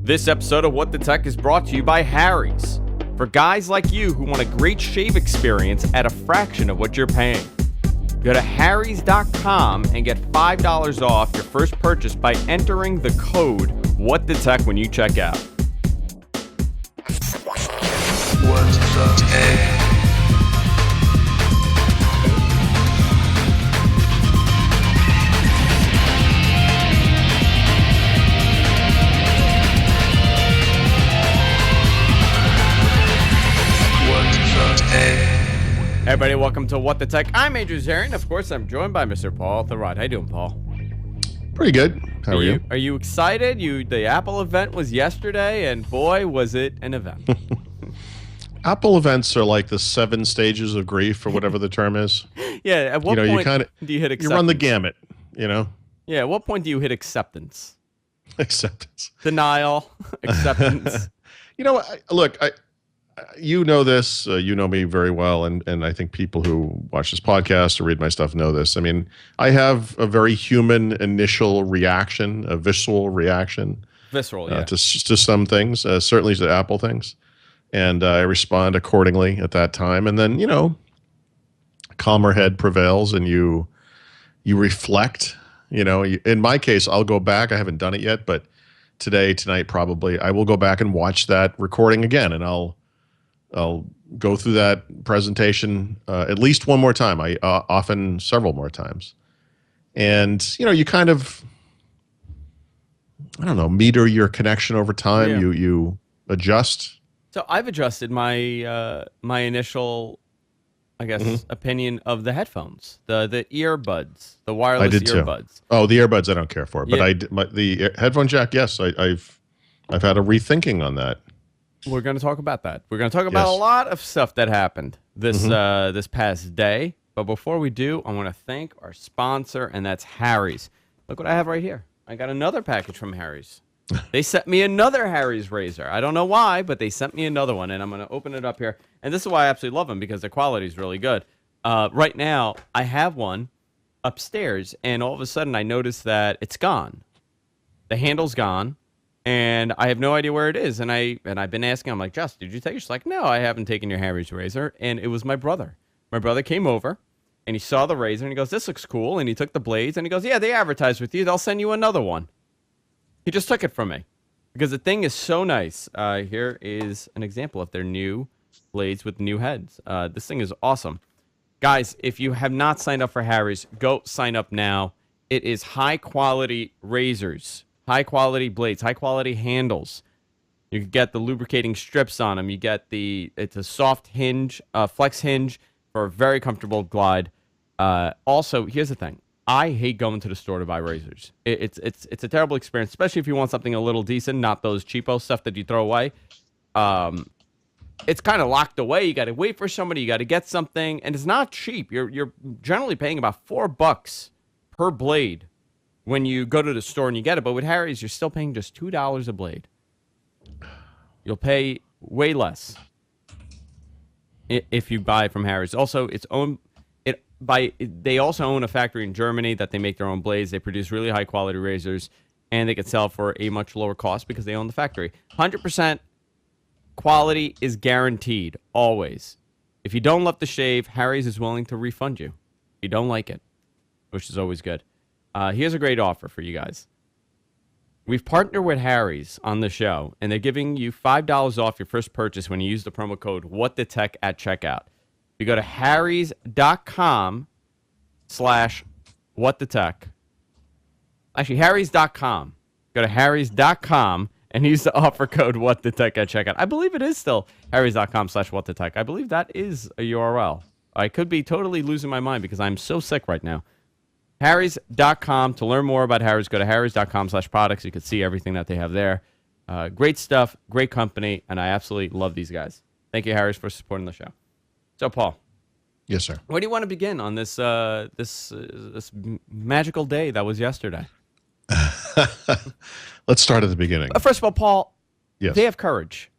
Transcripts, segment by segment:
This episode of What the Tech is brought to you by Harry's. For guys like you who want a great shave experience at a fraction of what you're paying. Go to harrys.com and get $5 off your first purchase by entering the code WhatTheTech when you check out. What the Tech? Hey everybody, welcome to What the Tech. I'm Zarian. Of course, I'm joined by Mr. Paul Thurrott. How you doing, Paul? Pretty good. How are you? Are you excited? The Apple event was yesterday, and boy, was it an event. Apple events are like the 7 stages of grief, or whatever the term is. Yeah. At what point do you hit acceptance? You run the gamut. Yeah. At what point do you hit acceptance? Acceptance. Denial. Acceptance. Look. You know this, you know me very well, and I think people who watch this podcast or read my stuff know this. I mean, I have a very human initial reaction, a visceral reaction. Visceral, yeah. To some things, certainly to Apple things. And I respond accordingly at that time. And then, calmer head prevails and you reflect. In my case, I'll go back. I haven't done it yet, but tonight probably, I will go back and watch that recording again, and I'll go through that presentation at least one more time. I often several more times. And, you kind of, I don't know, meter your connection over time. Yeah. You adjust. So I've adjusted my my initial, I guess, opinion of the headphones, the earbuds, the wireless earbuds. Too. Oh, the earbuds I don't care for. But the headphone jack, yes, I've had a rethinking on that. We're going to talk about that. We're going to talk about a lot of stuff that happened this past day. But before we do, I want to thank our sponsor, and that's Harry's. Look what I have right here. I got another package from Harry's. They sent me another Harry's razor. I don't know why, but they sent me another one, and I'm going to open it up here. And this is why I absolutely love them, because the quality is really good. Right now, I have one upstairs, and all of a sudden I noticed that it's gone. The handle's gone. And I have no idea where it is. And I've been asking, I'm like, Jess, did you take it? She's like, no, I haven't taken your Harry's razor. And it was my brother. My brother came over, and he saw the razor, and he goes, this looks cool. And he took the blades, and he goes, yeah, they advertise with you. They'll send you another one. He just took it from me because the thing is so nice. Here is an example of their new blades with new heads. This thing is awesome. Guys, if you have not signed up for Harry's, go sign up now. It is high-quality razors. High-quality blades, high-quality handles. You get the lubricating strips on them. You get it's a soft hinge, flex hinge for a very comfortable glide. Also, here's the thing. I hate going to the store to buy razors. It's a terrible experience, especially if you want something a little decent, not those cheapo stuff that you throw away. It's kind of locked away. You got to wait for somebody. You got to get something, and it's not cheap. You're generally paying about $4 per blade when you go to the store and you get it. But with Harry's, you're still paying just $2 a blade. You'll pay way less if you buy from Harry's. Also, they also own a factory in Germany that they make their own blades. They produce really high quality razors, and they can sell for a much lower cost because they own the factory. 100% quality is guaranteed, always. If you don't love the shave, Harry's is willing to refund you if you don't like it, which is always good. Here's a great offer for you guys. We've partnered with Harry's on the show, and they're giving you $5 off your first purchase when you use the promo code WhatTheTech at checkout. You go to harrys.com/WhatTheTech. Actually, harrys.com. Go to harrys.com and use the offer code WhatTheTech at checkout. I believe it is still harrys.com/WhatTheTech. I believe that is a URL. I could be totally losing my mind because I'm so sick right now. Harrys.com. To learn more about Harry's, go to harrys.com/products. You can see everything that they have there. Great stuff, great company, and I absolutely love these guys. Thank you, Harry's, for supporting the show. So, Paul. Yes, sir. Where do you want to begin on this this magical day that was yesterday? Let's start at the beginning. First of all, Paul, yes. They have courage.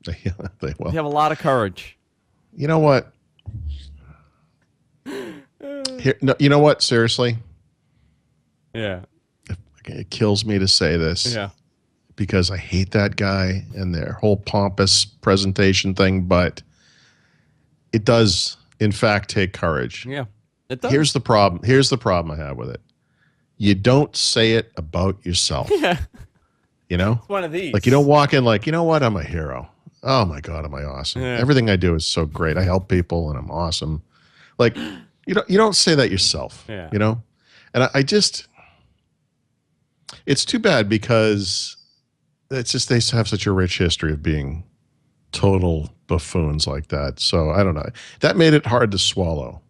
They have a lot of courage. You know what? You know what? Seriously? Yeah. It kills me to say this. Yeah. because I hate that guy and their whole pompous presentation thing, but it does, in fact, take courage. Yeah, it does. Here's the problem. Here's the problem I have with it. You don't say it about yourself. Yeah. You know? It's one of these. Like, you don't walk in like, you know what? I'm a hero. Oh, my God, am I awesome. Yeah. Everything I do is so great. I help people, and I'm awesome. Like, you don't say that yourself, Yeah. you know? And I just, it's too bad because it's just they have such a rich history of being total buffoons like that. So I don't know. That made it hard to swallow.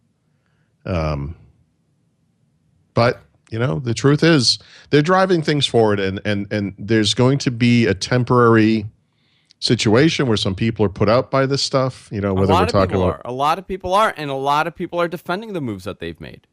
But you know, the truth is they're driving things forward, and there's going to be a temporary situation where some people are put out by this stuff. You know, whether we're talking about a lot of people are, and a lot of people are defending the moves that they've made.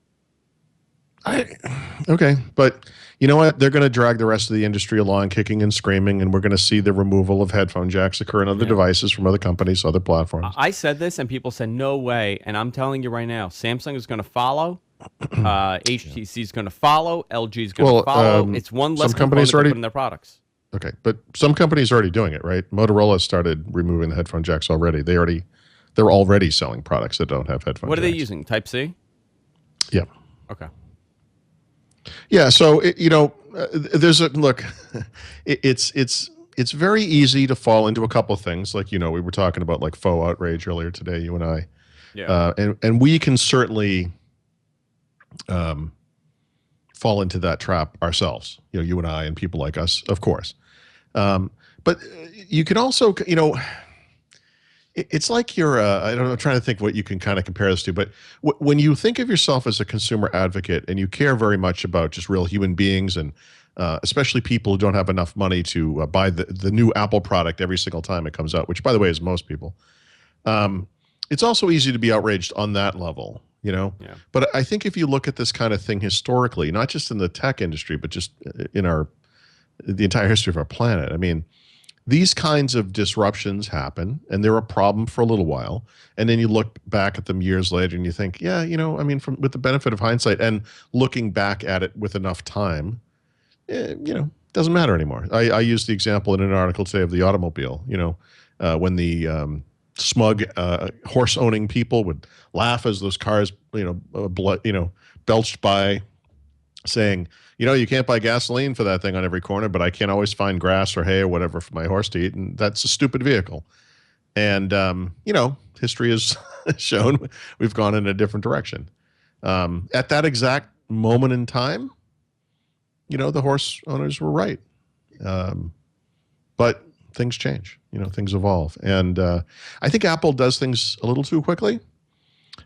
Okay, but you know what? They're going to drag the rest of the industry along, kicking and screaming, and we're going to see the removal of headphone jacks occur in other devices from other companies, other platforms. I said this, and people said, no way. And I'm telling you right now, Samsung is going to follow. HTC is going to follow. LG is going to follow. It's one less component to put in their products. Okay, but some companies are already doing it, right? Motorola started removing the headphone jacks already. They're already selling products that don't have headphone jacks. What are they using? Type-C? Yeah. Okay. Yeah, so there's a look. It's very easy to fall into a couple of things, like we were talking about like faux outrage earlier today, you and I. Yeah. And we can certainly fall into that trap ourselves. You and I and people like us, of course. But you can also, it's like you're, I don't know, trying to think what you can kind of compare this to, but when you think of yourself as a consumer advocate and you care very much about just real human beings and especially people who don't have enough money to buy the new Apple product every single time it comes out, which by the way is most people, it's also easy to be outraged on that level, Yeah. But I think if you look at this kind of thing historically, not just in the tech industry, but just in the entire history of our planet, I mean, these kinds of disruptions happen, and they're a problem for a little while. And then you look back at them years later, and you think, yeah, with the benefit of hindsight and looking back at it with enough time, doesn't matter anymore. I used the example in an article today of the automobile. When the smug horse-owning people would laugh as those cars, belched by, saying, you can't buy gasoline for that thing on every corner, but I can't always find grass or hay or whatever for my horse to eat, and that's a stupid vehicle. And, history has shown we've gone in a different direction. At that exact moment in time, the horse owners were right. But things change, things evolve. And I think Apple does things a little too quickly.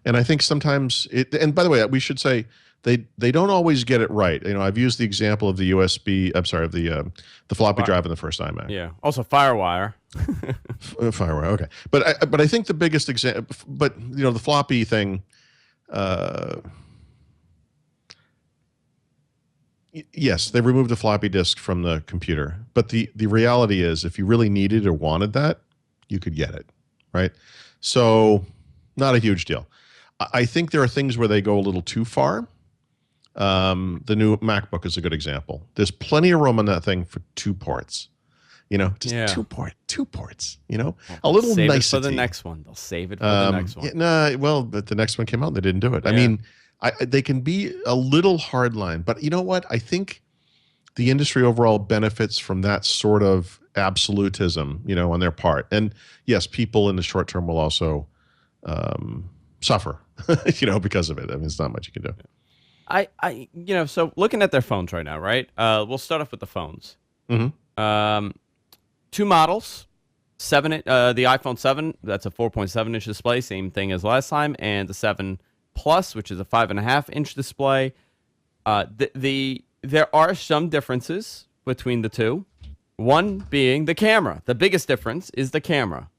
And I think sometimes and by the way, we should say, they don't always get it right. I've used the example of the the floppy drive in the first iMac. Yeah. Also FireWire. FireWire. Okay. But I think the biggest example, the floppy thing, yes, they removed the floppy disk from the computer. But the reality is, if you really needed or wanted that, you could get it, right? So not a huge deal. I think there are things where they go a little too far. The new MacBook is a good example. There's plenty of room on that thing for 2 ports. Just 2 ports. A little save nicety. It for the next one. They'll save it for the next one. But the next one came out and they didn't do it. Yeah. I mean, they can be a little hardline, but you know what? I think the industry overall benefits from that sort of absolutism, on their part. And yes, people in the short term will also suffer, because of it. I mean, it's not much you can do. So looking at their phones right now, right? We'll start off with the phones. Mm-hmm. 2 models, the iPhone 7, that's a 4.7-inch display, same thing as last time, and the 7 Plus, which is a 5.5-inch display. There are some differences between the two. One being the camera. The biggest difference is the camera.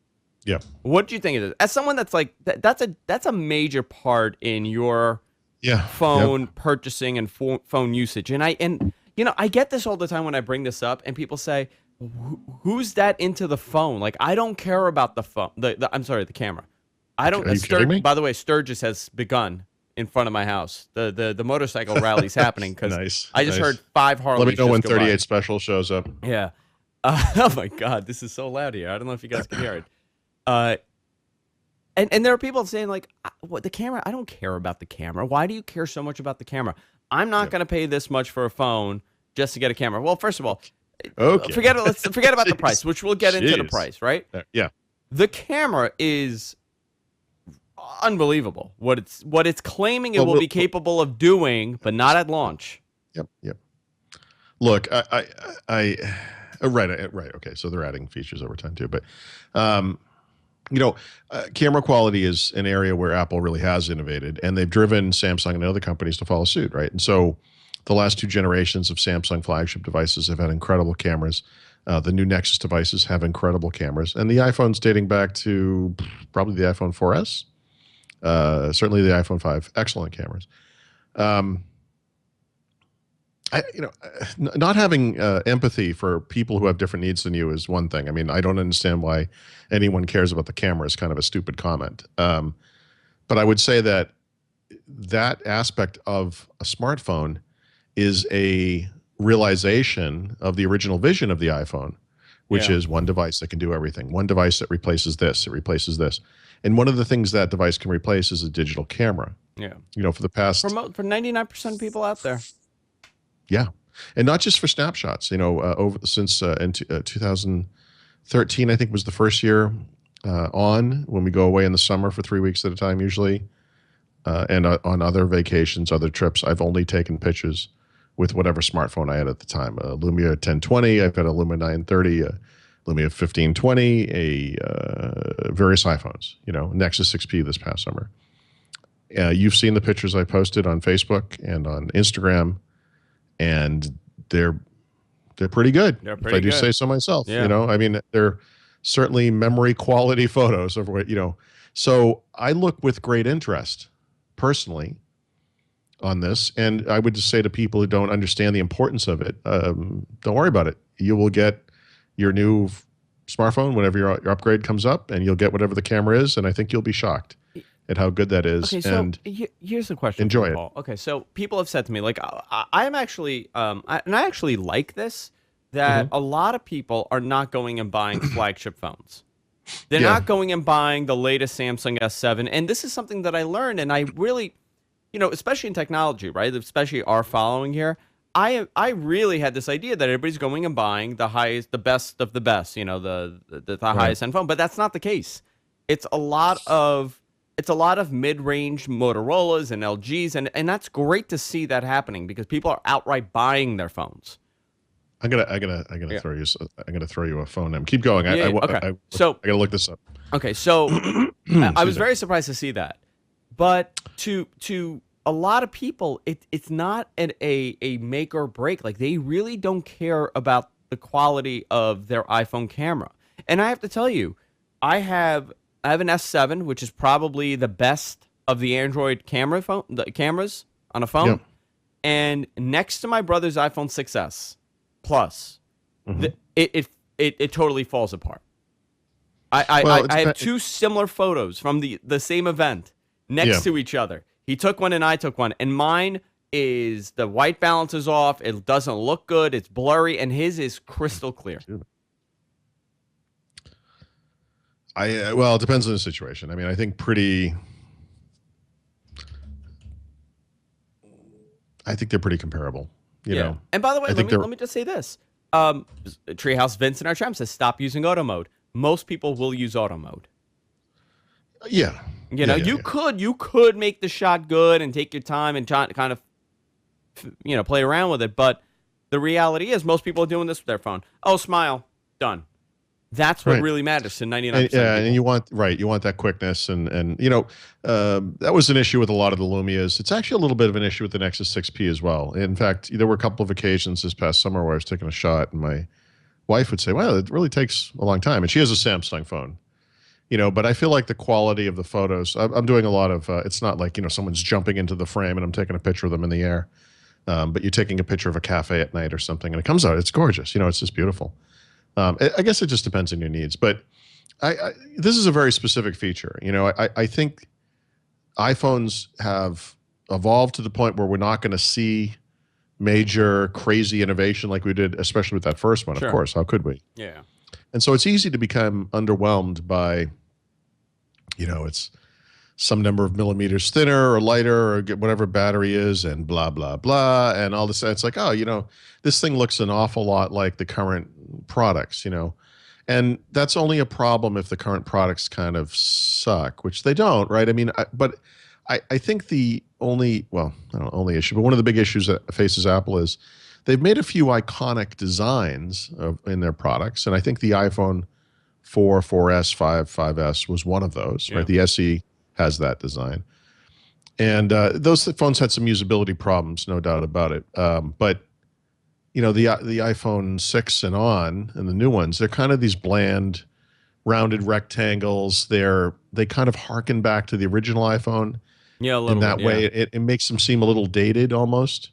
Yeah. What do you think of it? As someone that's like that's a major part in your phone purchasing and phone usage. And I get this all the time when I bring this up, and people say, "Who's that into the phone?" Like, I don't care about the phone. The camera. I don't. Are you kidding me? By the way, Sturgis has begun in front of my house. The motorcycle rally's happening because nice. I just heard 5 Harleys. Let me know when just go by. 38 Special shows up. Yeah. Oh my God, this is so loud here. I don't know if you guys can hear it. And there are people saying like, "What the camera? I don't care about the camera. Why do you care so much about the camera? I'm not going to pay this much for a phone just to get a camera." Well, first of all, Okay. let's forget about the price, which we'll get into the price, right? Yeah. The camera is unbelievable. What it's claiming it will be capable of doing, but not at launch. Yep. Look, right. Okay, so they're adding features over time too, but camera quality is an area where Apple really has innovated, and they've driven Samsung and other companies to follow suit, right? And so, the last 2 generations of Samsung flagship devices have had incredible cameras. The new Nexus devices have incredible cameras, and the iPhone's dating back to probably the iPhone 4S, certainly the iPhone 5, excellent cameras. Not having empathy for people who have different needs than you is one thing. I mean, I don't understand why anyone cares about the camera. Is kind of a stupid comment. But I would say that aspect of a smartphone is a realization of the original vision of the iPhone, which is one device that can do everything. One device that replaces this. It replaces this. And one of the things that device can replace is a digital camera. Yeah. For the past... For 99% of people out there. Yeah. And not just for snapshots, since in 2013, I think was the first year when we go away in the summer for 3 weeks at a time, usually. And on other vacations, other trips, I've only taken pictures with whatever smartphone I had at the time. A Lumia 1020, I've got a Lumia 930, a Lumia 1520, various iPhones, Nexus 6P this past summer. You've seen the pictures I posted on Facebook and on Instagram. And they're pretty good. If I do say so myself. Yeah. I mean, they're certainly memory quality photos of what, So I look with great interest, personally, on this. And I would just say to people who don't understand the importance of it, don't worry about it. You will get your new smartphone whenever your upgrade comes up, and you'll get whatever the camera is. And I think you'll be shocked at how good that is. Okay, so here's the question. Enjoy Paul. Okay, so people have said to me, like, I'm actually, and I actually like this, that a lot of people are not going and buying flagship phones. They're not going and buying the latest Samsung S7. And this is something that I learned, and I really, especially in technology, right? Especially our following here, I really had this idea that everybody's going and buying the highest, the best of the best, the highest end phone. But that's not the case. It's a lot of mid-range Motorola's and LG's, and that's great to see that happening because people are outright buying their phones. I'm gonna throw you. I'm gonna throw you a phone name. Keep going. Okay. So I gotta look this up. Okay. So I was very surprised to see that, but to a lot of people, it's not a make or break. Like, they really don't care about the quality of their iPhone camera. And I have to tell you, I have an S7, which is probably the best of the Android cameras on a phone. Yep. And next to my brother's iPhone 6S Plus, it totally falls apart. I have 2 similar photos from the same event next to each other. He took one and I took one, and mine is the white balance is off. It doesn't look good. It's blurry, and his is crystal clear. Well, it depends on the situation. I mean, I think they're pretty comparable. You know. And by the way, let me just say this. Treehouse Vince in our chat says, stop using auto mode. Most people will use auto mode. Yeah. You could make the shot good and take your time and kind of, play around with it. But the reality is most people are doing this with their phone. Oh, smile. Done. That's what really matters to 99%. And you want that quickness, and that was an issue with a lot of the Lumias. It's actually a little bit of an issue with the Nexus 6P as well. In fact, there were a couple of occasions this past summer where I was taking a shot, and my wife would say, "Well, it really takes a long time." And she has a Samsung phone, but I feel like the quality of the photos. I'm doing a lot of. It's not like someone's jumping into the frame and I'm taking a picture of them in the air, but you're taking a picture of a cafe at night or something, and it comes out. It's gorgeous. It's just beautiful. I guess it just depends on your needs, but this is a very specific feature. I think iPhones have evolved to the point where we're not going to see major crazy innovation like we did, especially with that first one. Sure. Of course, how could we? Yeah. And so it's easy to become underwhelmed by, it's some number of millimeters thinner or lighter or get whatever battery is and blah, blah, blah. And all this, it's like, this thing looks an awful lot like the current products, and that's only a problem if the current products kind of suck, which they don't, right? I mean, I think the only, well, I don't know, only issue, but one of the big issues that faces Apple is they've made a few iconic designs in their products. And I think the iPhone 4, 4S, 5, 5S was one of those, right? The SE has that design. And those phones had some usability problems, no doubt about it. But, the iPhone 6 and on, and the new ones, they're kind of these bland, rounded rectangles. They kind of harken back to the original iPhone. Yeah, a little in that bit, way. It makes them seem a little dated almost.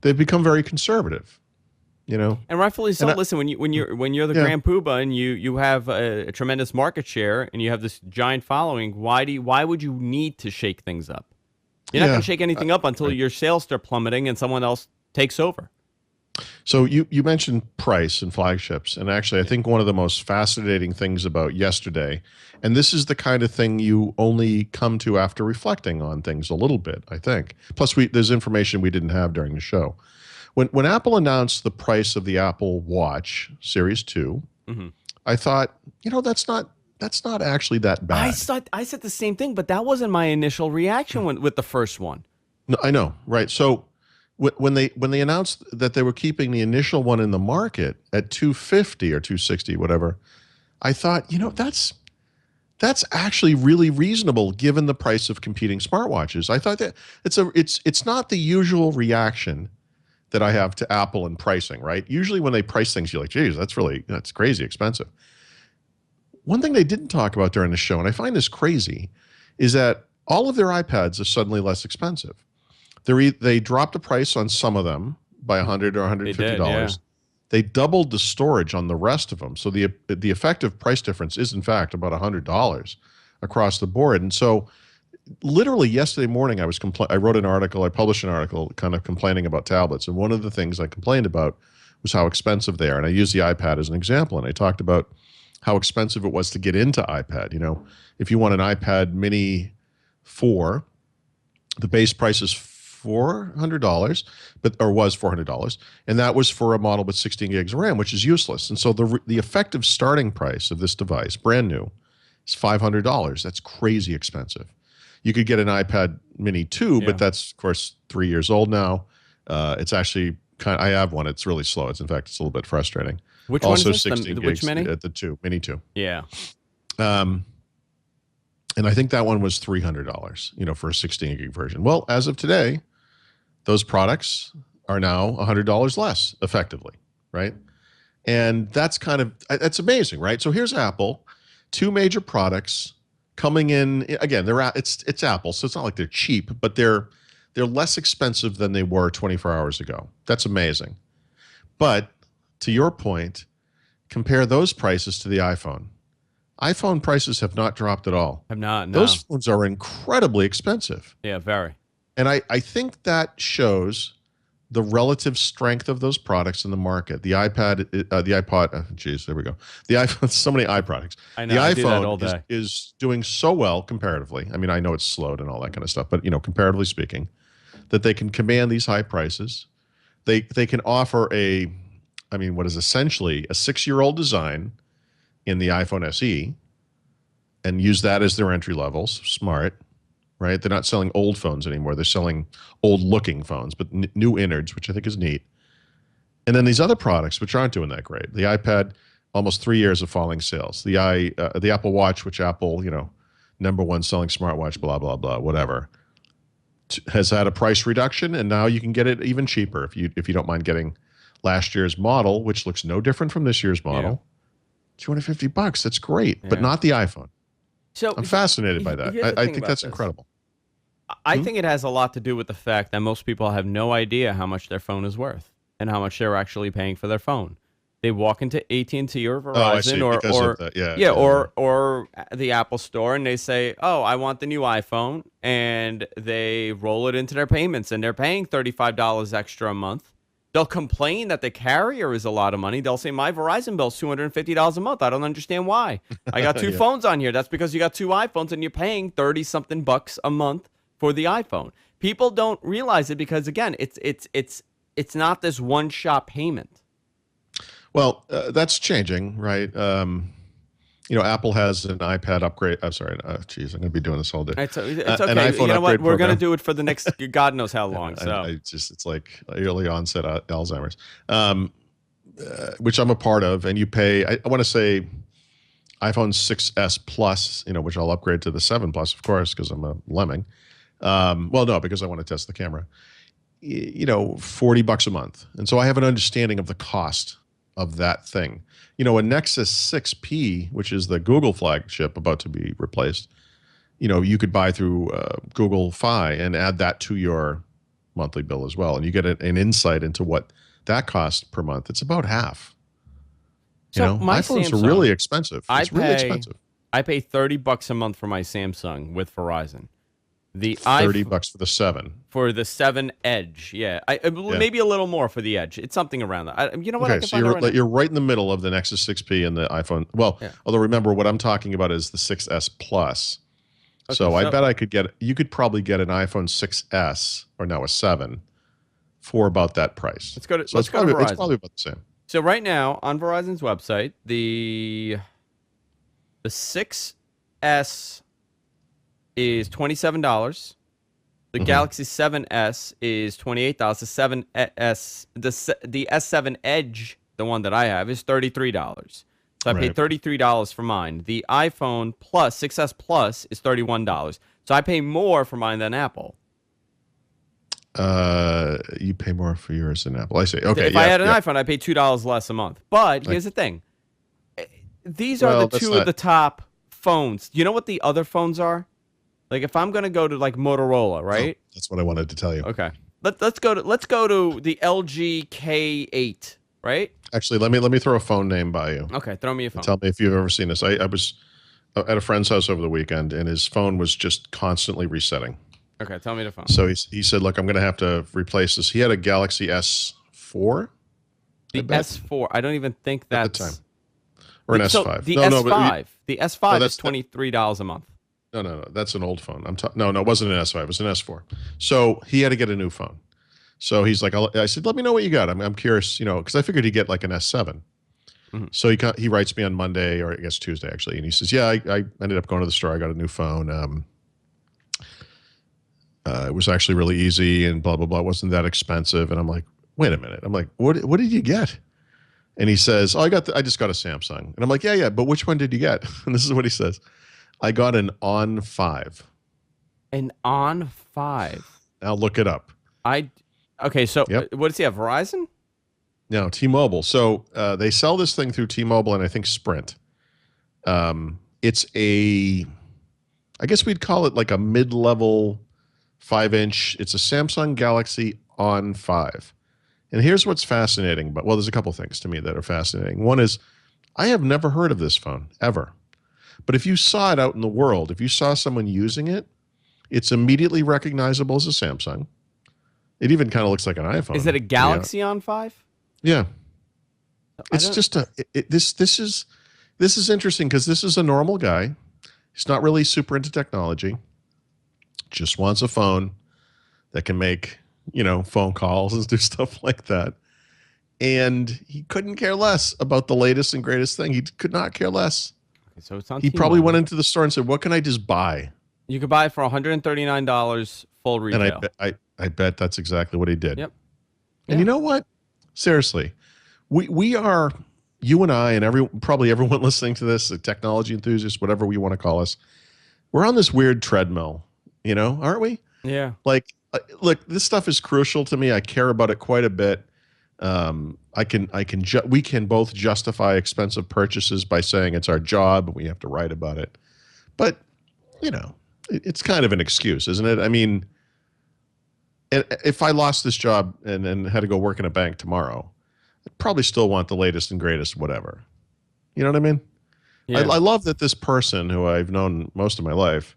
They've become very conservative, And rightfully so. Listen, when you're the grand poobah and you have a tremendous market share and you have this giant following, why would you need to shake things up? You're not going to shake anything up until your sales start plummeting and someone else takes over. So you mentioned price and flagships, and actually I think one of the most fascinating things about yesterday, and this is the kind of thing you only come to after reflecting on things a little bit, I think. Plus there's information we didn't have during the show. When Apple announced the price of the Apple Watch Series 2, I thought, that's not actually that bad. I said the same thing, but that wasn't my initial reaction with the first one. No, I know, right? So when they announced that they were keeping the initial one in the market at $250 or $260, whatever, I thought, that's actually really reasonable given the price of competing smartwatches. I thought that it's not the usual reaction that I have to Apple and pricing, right? Usually when they price things, you're like, geez, that's crazy expensive. One thing they didn't talk about during the show, and I find this crazy, is that all of their iPads are suddenly less expensive. They dropped the price on some of them by $100 or $150. They doubled the storage on the rest of them. So the effective price difference is, in fact, about $100 across the board. And so literally yesterday morning, I wrote an article, I published an article kind of complaining about tablets. And one of the things I complained about was how expensive they are. And I used the iPad as an example. And I talked about how expensive it was to get into iPad. If you want an iPad Mini 4, the base price is $400, or was $400, and that was for a model with 16 gigs of RAM, which is useless. And so the effective starting price of this device, brand new, is $500. That's crazy expensive. You could get an iPad Mini 2, but that's of course 3 years old now. It's actually I have one. It's really slow. In fact, it's a little bit frustrating. Which also one is this? 16 gigs which Mini? At the Mini 2. Yeah. And I think that one was $300, for a 16 gig version. Well, as of today, those products are now $100 less effectively, right? And that's that's amazing, right? So here's Apple, two major products coming in. Again, it's Apple, so it's not like they're cheap, but they're less expensive than they were 24 hours ago. That's amazing. But to your point, compare those prices to the iPhone. iPhone prices have not dropped at all. Have not, no. Those phones are incredibly expensive. Yeah, very. And I think that shows the relative strength of those products in the market. The iPod, there we go. The iPhone, so many iProducts. I know, the I do that iPhone all day. is doing so well comparatively. I mean, I know it's slowed and all that kind of stuff, but comparatively speaking, that they can command these high prices. They can offer what is essentially a 6-year-old design in the iPhone SE and use that as their entry levels. Smart, right? They're not selling old phones anymore. They're selling old-looking phones, but new innards, which I think is neat. And then these other products, which aren't doing that great. The iPad, almost 3 years of falling sales. The Apple Watch, which Apple, number one selling smartwatch, blah, blah, blah, whatever, has had a price reduction, and now you can get it even cheaper if you don't mind getting last year's model, which looks no different from this year's model. $250. That's great, but not the iPhone. So I'm fascinated by that. I think that's incredible. I think it has a lot to do with the fact that most people have no idea how much their phone is worth and how much they're actually paying for their phone. They walk into AT&T or Oh, I see. Verizon Because of that. Yeah. yeah, Yeah. or the Apple store, and they say, "Oh, I want the new iPhone," and they roll it into their payments, and they're paying $35 extra a month. They'll complain that the carrier is a lot of money. They'll say, "My Verizon bill's $250 a month. I don't understand why. I got two Yeah. phones on here." That's because you got two iPhones and you're paying 30 something bucks a month for the iPhone. People don't realize it because again, it's not this one shot payment. Well, that's changing, right? Apple has an iPad upgrade. I'm sorry. Geez, I'm going to be doing this all day. It's okay. An iPhone You know what? upgrade We're going to program. do it for the next God knows how long. So It's like early onset Alzheimer's, which I'm a part of. And you pay, I want to say iPhone 6S Plus, which I'll upgrade to the 7 Plus, of course, because I'm a lemming. Well, no, because I want to test the camera. $40 a month. And so I have an understanding of the cost of that thing. A Nexus 6P, which is the Google flagship about to be replaced, you could buy through Google Fi and add that to your monthly bill as well. And you get an insight into what that costs per month. It's about half. So my iPhones Samsung, are really expensive. It's really expensive. I pay $30 a month for my Samsung with Verizon. The $30 for the 7. For the 7 Edge, yeah. Maybe a little more for the Edge. It's something around that. You know what? Okay, so you're right in the middle of the Nexus 6P and the iPhone. Well, although remember what I'm talking about is the 6S Plus. Okay, so I bet you could probably get an iPhone 6S or now a 7 for about that price. Let's go to Verizon. It's probably about the same. So right now on Verizon's website, the 6S is $27. The Galaxy 7S is $28. The S7 Edge, the one that I have, is $33. So I paid $33 for mine. The iPhone Plus 6S Plus is $31. So I pay more for mine than Apple. You pay more for yours than Apple. I see. Okay. If I had an iPhone, I pay $2 less a month. But here's the thing: these are the two of the top phones. You know what the other phones are? Like if I'm gonna go to like Motorola, right? Oh, that's what I wanted to tell you. Okay. Let's go to the LG K8, right? Actually, let me throw a phone name by you. Okay, throw me a phone. Tell me if you've ever seen this. I was at a friend's house over the weekend, and his phone was just constantly resetting. Okay, tell me the phone. So he said, "Look, I'm going to have to replace this." He had a Galaxy S4. The S4. I don't even think that's at the time. Or an S5. The S5. The S5 is $23 a month. No. That's an old phone. No, it wasn't an S5. It was an S4. So he had to get a new phone. So he's like, I said, "Let me know what you got. I'm curious, because I figured he'd get like an S7." Mm-hmm. So he writes me on Monday, or I guess Tuesday actually, and he says, "Yeah, I ended up going to the store. I got a new phone. It was actually really easy and blah blah blah. It wasn't that expensive." And I'm like, "Wait a minute." I'm like, "What did you get?" And he says, "Oh, I just got a Samsung." And I'm like, "Yeah, but which one did you get?" And this is what he says: "I got an On 5." An On 5. Now look it up. Okay, so what does he have? Verizon? No, T-Mobile. So they sell this thing through T-Mobile and I think Sprint. It's I guess we'd call it like a mid-level 5-inch. It's a Samsung Galaxy On 5. And here's what's fascinating. There's a couple things to me that are fascinating. One is I have never heard of this phone, ever. But if you saw it out in the world, if you saw someone using it, it's immediately recognizable as a Samsung. It even kind of looks like an iPhone. Is it a Galaxy On 5? Yeah. It's just this is interesting because this is a normal guy. He's not really super into technology. Just wants a phone that can make, phone calls and do stuff like that. And he couldn't care less about the latest and greatest thing. He could not care less. Okay, so it's on He probably went into the store and said, "What can I just buy?" You could buy it for $139 full retail. And I bet that's exactly what he did. Yep. And you know what? Seriously, we are, you and I and probably everyone listening to this, the technology enthusiasts, whatever we want to call us, we're on this weird treadmill, aren't we? Yeah. Like, look, this stuff is crucial to me. I care about it quite a bit. We can both justify expensive purchases by saying it's our job and we have to write about it. But, it's kind of an excuse, isn't it? I mean, if I lost this job and had to go work in a bank tomorrow, I'd probably still want the latest and greatest, whatever. You know what I mean? Yeah. I love that this person who I've known most of my life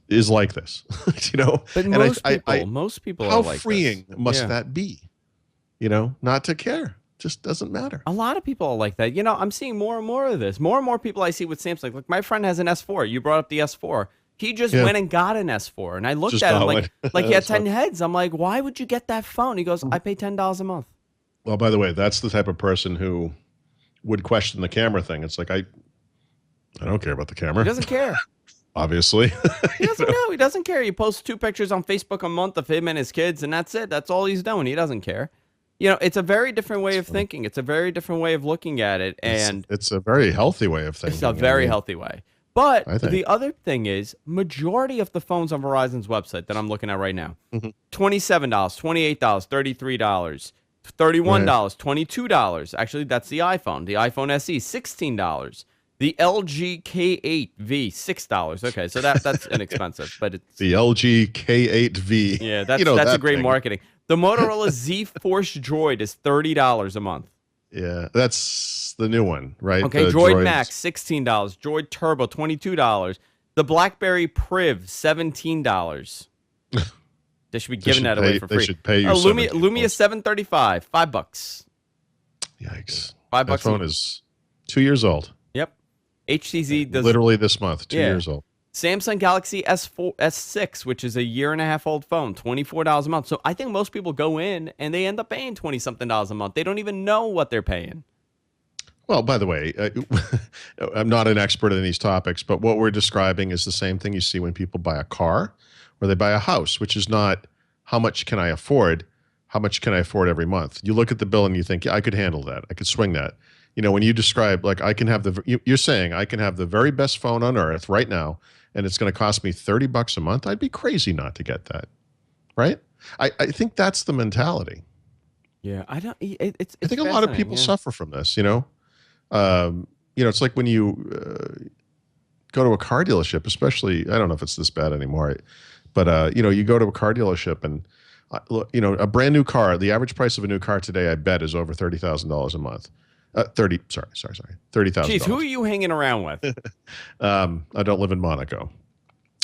is like this, you know. But And most people how are like freeing this. must Yeah. that be? You know, not to care, just doesn't matter. A lot of people are like that. You know, I'm seeing more and more of this. More and more people I see with Samsung. Like my friend has an S4. You brought up the S4. He just Yeah. went and got an S4, and I looked Just at him got like one. like he had That's 10 heads. I'm like, why would you get that phone? He goes, I pay $10 a month. Well, by the way, that's the type of person who would question the camera thing. It's like I don't care about the camera. He doesn't care. Obviously. He doesn't know. He doesn't care. He posts 2 pictures on Facebook a month of him and his kids, and that's it. That's all he's doing. He doesn't care. You know, it's a very different way of thinking. It's a very different way of looking at it, and it's a very healthy way of thinking. it's a very healthy way. But I think. the other thing is, majority of the phones on Verizon's website that I'm looking at right now, Mhm. $27, $28, $33, $31, $22. Actually, that's the iPhone. The iPhone SE, $16. The LG K8V, $6. Okay, so that's inexpensive, but it's The LG K8V. yeah, that's You know, that's a that great thing. marketing. The Motorola Z Force Droid is $30 a month. Yeah, that's the new one, right? Okay, The Droid droids. Max, $16. Droid Turbo, $22. The BlackBerry Priv, $17. They should be giving that away for free. They should pay you Lumia, $17. Lumia 735, $5. Yikes. $5 That phone is 2 years old. Yep. HTZ does Literally this month, 2 Yeah. years old. Samsung Galaxy S6, which is a 1.5 year old phone, $24 a month. So I think most people go in and they end up paying $20-something a month. They don't even know what they're paying. Well, by the way, I'm not an expert in these topics, but what we're describing is the same thing you see when people buy a car or they buy a house, which is not how much can I afford, how much can I afford every month. You look at the bill and you think, yeah, I could handle that. I could swing that. You know, when you describe, like, I can have you're saying I can have the very best phone on earth right now, and it's going to cost me $30 a month. I'd be crazy not to get that, right? I think that's the mentality. Yeah, I don't. I think a lot of people suffer from this. You know, it's like when you go to a car dealership, especially. I don't know if it's this bad anymore, but you go to a car dealership and a brand new car. The average price of a new car today, I bet, is over $30,000 a month. $30,000. Jeez, who are you hanging around with? I don't live in Monaco.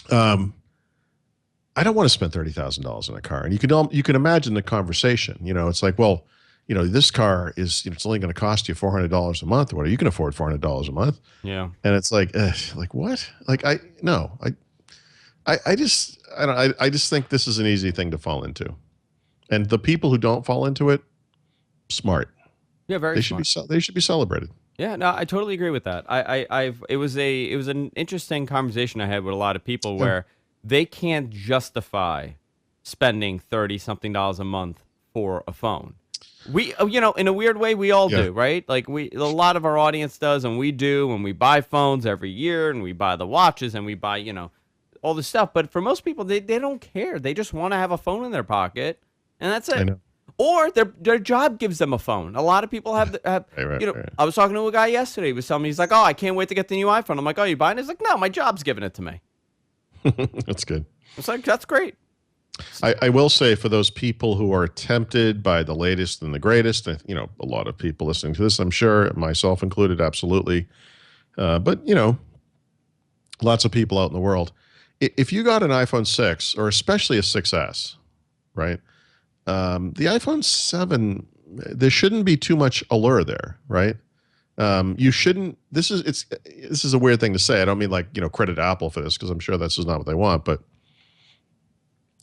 I don't want to spend $30,000 on a car, and you can imagine the conversation. You know, it's like, well, this car is it's only going to cost you $400 a month. What, you can afford $400 a month? Yeah, and it's like what? Like I just think this is an easy thing to fall into, and the people who don't fall into it, smart. Yeah, they should be celebrated. Yeah, no, I totally agree with that. It was an interesting conversation I had with a lot of people where they can't justify spending $30-something a month for a phone. We, in a weird way, we all do, right? Like a lot of our audience does, and we do, and we buy phones every year, and we buy the watches, and we buy, all this stuff. But for most people, they don't care. They just want to have a phone in their pocket, and that's it. I know. Or their job gives them a phone. A lot of people have right. I was talking to a guy yesterday. He was telling me, he's like, oh, I can't wait to get the new iPhone. I'm like, oh, you buying it? He's like, no, my job's giving it to me. That's good. It's like, that's great. I will say, for those people who are tempted by the latest and the greatest, a lot of people listening to this, I'm sure, myself included, absolutely. But, lots of people out in the world. If you got an iPhone 6, or especially a 6S, right? The iPhone 7, there shouldn't be too much allure there, right? You shouldn't. This is a weird thing to say. I don't mean credit Apple for this, because I'm sure this is not what they want. But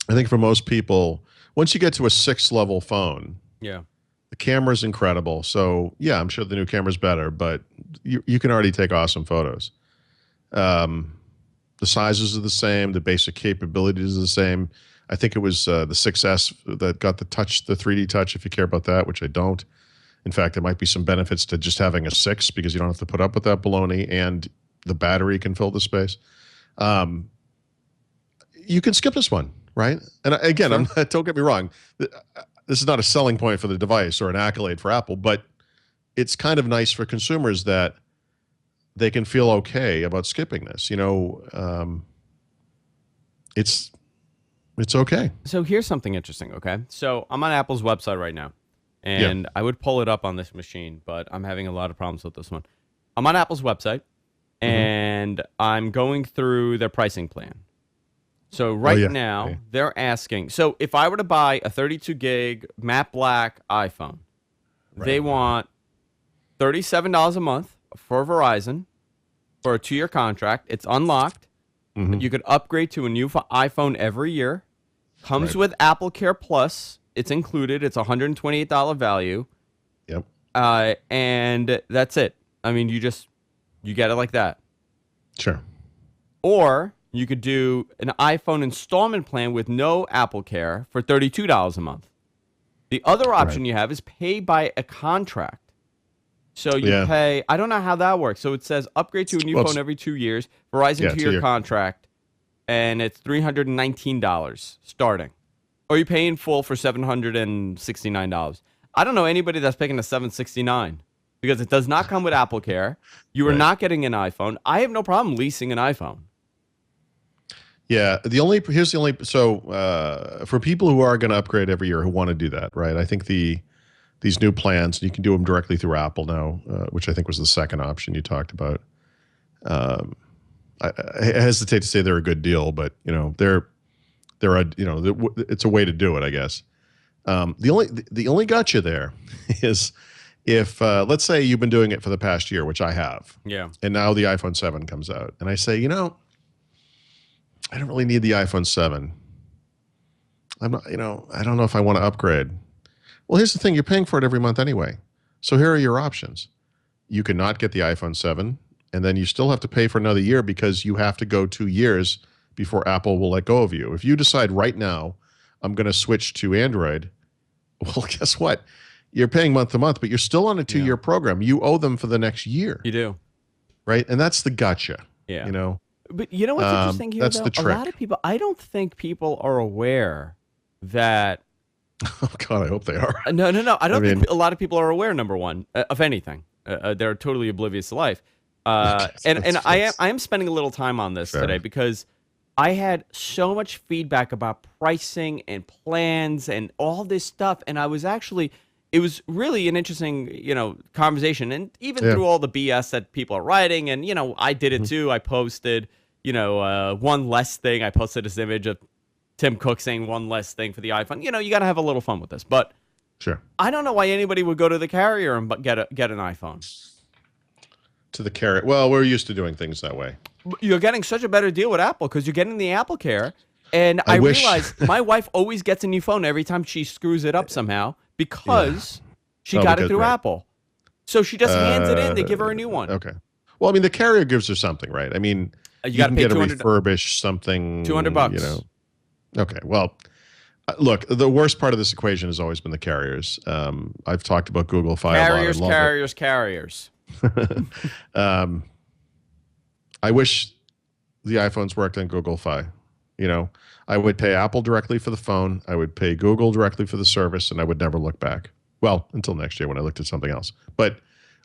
I think for most people, once you get to a 6-level phone, Yeah. the camera's incredible. So yeah, I'm sure the new camera's better, but you can already take awesome photos. The sizes are the same. The basic capabilities are the same. I think it was the 6S that got the 3D touch, if you care about that, which I don't. In fact, there might be some benefits to just having a 6, because you don't have to put up with that baloney, and the battery can fill the space. You can skip this one, right? And again, Sure. don't get me wrong. This is not a selling point for the device or an accolade for Apple, but it's kind of nice for consumers that they can feel okay about skipping this. It's okay. So here's something interesting, okay? So I'm on Apple's website right now. And I would pull it up on this machine, but I'm having a lot of problems with this one. I'm on Apple's website, and I'm going through their pricing plan. So now, they're asking. So if I were to buy a 32 gig matte black iPhone, they want $37 a month for Verizon for a 2-year contract. It's unlocked. You could upgrade to a new iPhone every year. Comes with Apple Care Plus. It's included. It's $128 value. Yep. And that's it. I mean, you get it like that. Sure. Or you could do an iPhone installment plan with no Apple Care for $32 a month. The other option you have is pay by a contract. So you pay, I don't know how that works. So it says upgrade to a new phone every 2 years, Verizon 2-year contract, and it's $319 starting. Or you pay in full for $769. I don't know anybody that's picking a $769 because it does not come with Apple Care. You are not getting an iPhone. I have no problem leasing an iPhone. Yeah, here's the only for people who are going to upgrade every year who want to do that, right? I think these new plans, you can do them directly through Apple now, which I think was the second option you talked about. I hesitate to say they're a good deal, but it's a way to do it, I guess. The only gotcha there is if let's say you've been doing it for the past year, which I have, and now the iPhone 7 comes out, and I say, I don't really need the iPhone 7. I'm not, I don't know if I want to upgrade. Well, here's the thing: you're paying for it every month anyway. So here are your options. You can not get the iPhone 7, and then you still have to pay for another year because you have to go 2 years before Apple will let go of you. If you decide right now, I'm going to switch to Android, well, guess what? You're paying month to month, but you're still on a 2-year program. You owe them for the next year. You do. Right? And that's the gotcha. Yeah. But you know what's interesting here, that's though? The trick. A lot of people, I don't think people are aware that... Oh, God, I hope they are. No. I don't think a lot of people are aware, number one, of anything. They're totally oblivious to life. And I am spending a little time on this today because I had so much feedback about pricing and plans and all this stuff. And it was really an interesting, conversation. And even through all the BS that people are writing, and, I did it too. I posted, one less thing. I posted this image of Tim Cook saying one less thing for the iPhone. You got to have a little fun with this. But I don't know why anybody would go to the carrier and get an iPhone. To the carrier. Well, we're used to doing things that way. You're getting such a better deal with Apple because you're getting the Apple Care. And I realize my wife always gets a new phone every time she screws it up somehow because she got it through Apple. So she just hands it in. They give her a new one. Okay. Well, the carrier gives her something, right? You got to can pay get a refurbished something. $200. Okay. Well, look, the worst part of this equation has always been the carriers. I've talked about Google Fi a lot. Carriers. I wish the iPhones worked on Google Fi. I would pay Apple directly for the phone. I would pay Google directly for the service, and I would never look back. Well, until next year when I looked at something else. But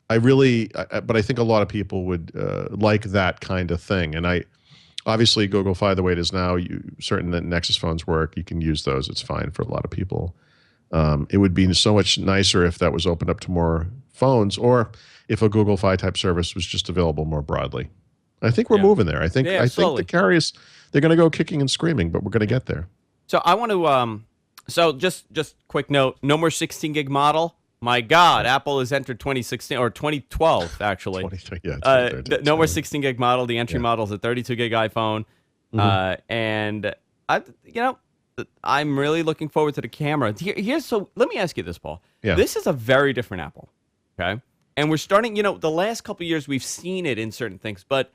I think a lot of people would like that kind of thing. And obviously Google Fi, the way it is now, certain Nexus phones work. You can use those. It's fine for a lot of people. It would be so much nicer if that was opened up to more phones, or if a Google Fi type service was just available more broadly. I think we're moving there. I think the carriers, they're going to go kicking and screaming, but we're going to get there. So I want to so just quick note, no more 16 gig model. My God, Apple has entered 2016 or 2012 actually. No more 16 gig model. The entry model is a 32 gig iPhone. And I'm really looking forward to the camera. So let me ask you this, Paul. Yeah. This is a very different Apple. Okay. And we're starting, the last couple of years we've seen it in certain things, but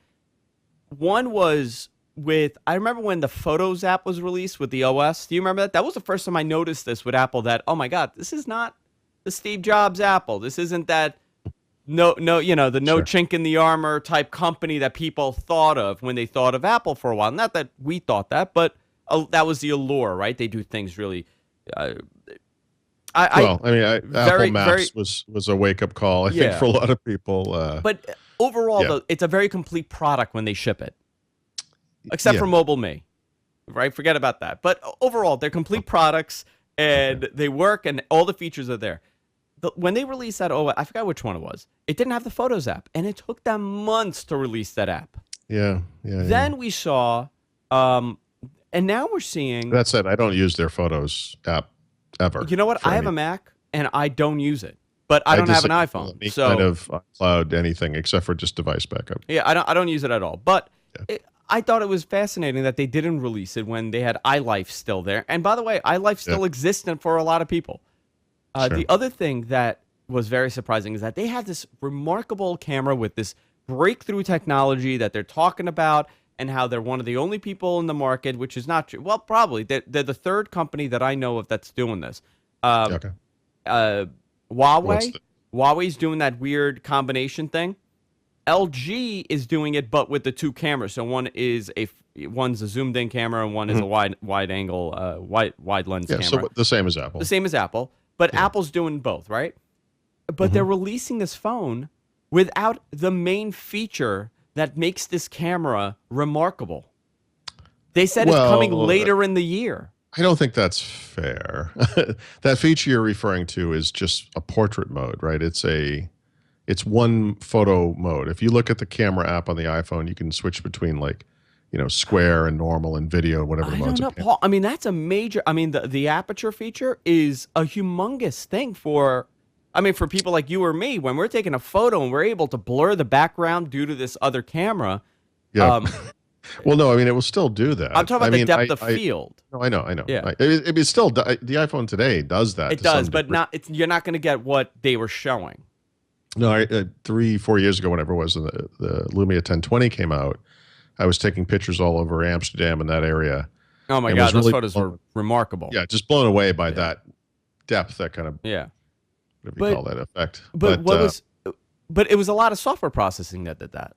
one was I remember when the Photos app was released with the OS. Do you remember that? That was the first time I noticed this with Apple, that, oh my God, this is not the Steve Jobs Apple. This isn't that no chink in the armor type company that people thought of when they thought of Apple for a while. Not that we thought that, but that was the allure, right? They do things really. Apple Maps was a wake up call, I think, for a lot of people. But overall, though, it's a very complete product when they ship it, except for Mobile Me, right? Forget about that. But overall, they're complete products, and they work, and all the features are there. when they released that, I forgot which one it was. It didn't have the Photos app, and it took them months to release that app. Yeah. Then we saw, and now we're seeing. That said, I don't use their Photos app ever. You know what? I have a Mac, and I don't use it, but I don't have an iPhone. So kind of cloud anything except for just device backup. Yeah, I don't use it at all. But I thought it was fascinating that they didn't release it when they had iLife still there. And by the way, iLife still exists for a lot of people. Sure. The other thing that was very surprising is that they have this remarkable camera with this breakthrough technology that they're talking about, and how they're one of the only people in the market, which is not true. Well, probably. They're the third company that I know of that's doing this. Huawei. Huawei's doing that weird combination thing. LG is doing it, but with the two cameras. So one's a zoomed-in camera, and one is a wide angle, wide lens camera. So the same as Apple. The same as Apple, but Apple's doing both, right? But they're releasing this phone without the main feature that makes this camera remarkable. They said it's coming later in the year. I don't think that's fair. That feature you're referring to is just a portrait mode, right? It's one photo mode. If you look at the camera app on the iPhone, you can switch between square and normal and video, whatever the modes. I don't know, Paul. I mean, that's a major. I mean, the aperture feature is a humongous thing for people like you or me. When we're taking a photo and we're able to blur the background due to this other camera. Yeah. Well, no, I mean, it will still do that. I'm talking about the depth of field. No, I know. Yeah. It's still, the iPhone today does that. It does, but you're not going to get what they were showing. No, 3-4 years ago, whenever it was, the Lumia 1020 came out, I was taking pictures all over Amsterdam and that area. Oh my God, those photos were remarkable. Yeah, just blown away by that depth, that kind of whatever you call that effect. But it was a lot of software processing that did that.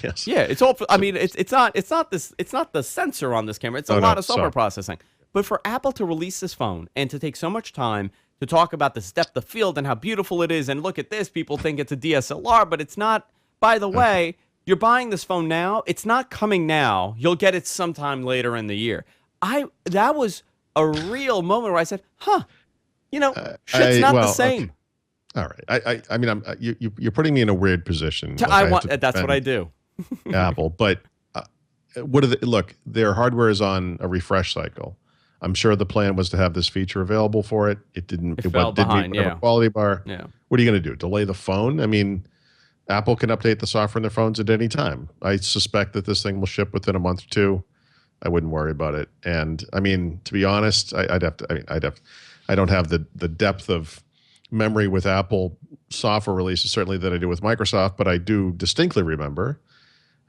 Yes. Yeah, it's all. I mean, it's not the sensor on this camera. It's a lot of software processing. But for Apple to release this phone and to take so much time to talk about the depth of field and how beautiful it is, and look at this, people think it's a DSLR, but it's not. By the way, you're buying this phone now. It's not coming now. You'll get it sometime later in the year. That was a real moment where I said, "Huh, shit's not the same." Okay. All right. I mean, you're putting me in a weird position. That's what I do. Apple, but look, their hardware is on a refresh cycle. I'm sure the plan was to have this feature available for it. It didn't. It fell behind. Didn't meet quality bar. Yeah. What are you going to do? Delay the phone? I mean, Apple can update the software in their phones at any time. I suspect that this thing will ship within a month or two. I wouldn't worry about it. And I mean, to be honest, I don't have the depth of memory with Apple software releases, certainly, that I do with Microsoft, but I do distinctly remember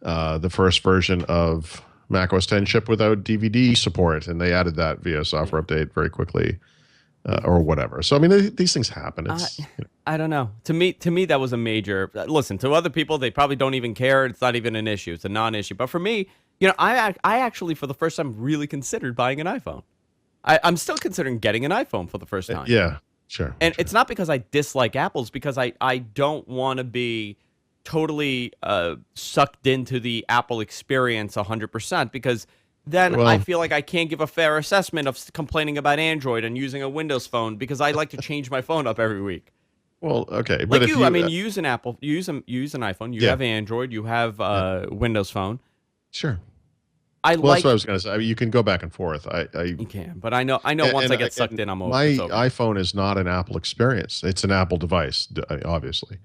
the first version of macOS 10 shipped without DVD support, and they added that via software update very quickly, or whatever. So I mean, these things happen. I don't know. To me, that was a major. Listen, to other people, they probably don't even care. It's not even an issue. It's a non-issue. But for me, I actually, for the first time, really considered buying an iPhone. I'm still considering getting an iPhone for the first time. Yeah. Sure. And it's not because I dislike Apple's, because I don't want to be totally sucked into the Apple experience 100%, because then I feel like I can't give a fair assessment of complaining about Android and using a Windows phone, because I like to change my phone up every week. Well, okay. But I mean, you use an Apple, you use an iPhone, you have Android, you have Windows Phone. Sure. That's what I was going to say. I mean, you can go back and forth. You can, but I know once I get sucked in, I'm over. My iPhone is not an Apple experience. It's an Apple device, obviously.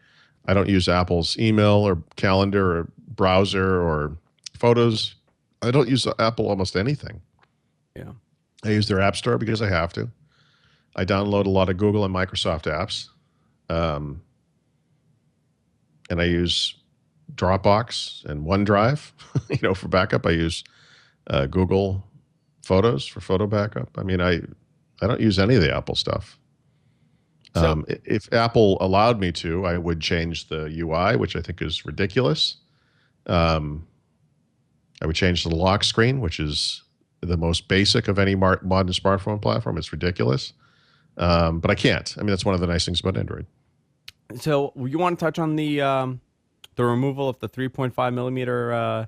I don't use Apple's email or calendar or browser or photos. I don't use Apple almost anything. Yeah. I use their App Store because I have to. I download a lot of Google and Microsoft apps. And I use Dropbox and OneDrive, for backup. I use Google Photos for photo backup. I mean, I don't use any of the Apple stuff. If Apple allowed me to, I would change the UI, which I think is ridiculous. I would change the lock screen, which is the most basic of any modern smartphone platform. It's ridiculous. But I can't. I mean, that's one of the nice things about Android. So you want to touch on the removal of the 3.5 millimeter